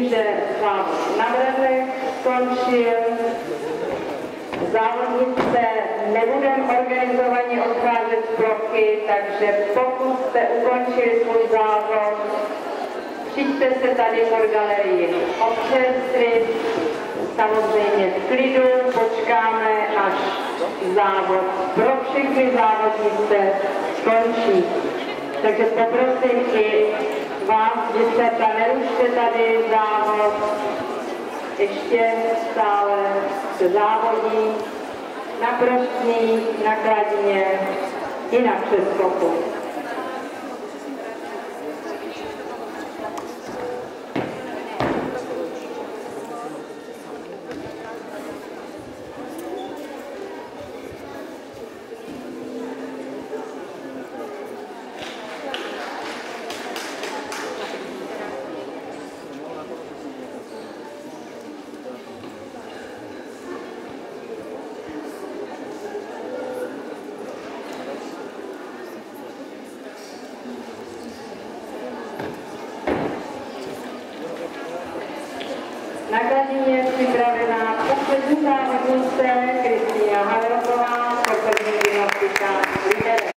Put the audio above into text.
Vidíte, závod na vratech skončil. Závodnice nebudeme organizovaně odcházet z plochy, takže pokud jste ukončili svůj závod, přijďte se tady pod galerii občerstvit, samozřejmě v klidu, počkáme, až závod pro všechny závodnice skončí. Takže poprosím i vás, děvčata, nerušte tady závod, ještě stále se závodí na prostní, na kladině i na přeskoku. Na kladině je připravená poslední závodnice Kristýna Havelková, poslední gymnastika lidé.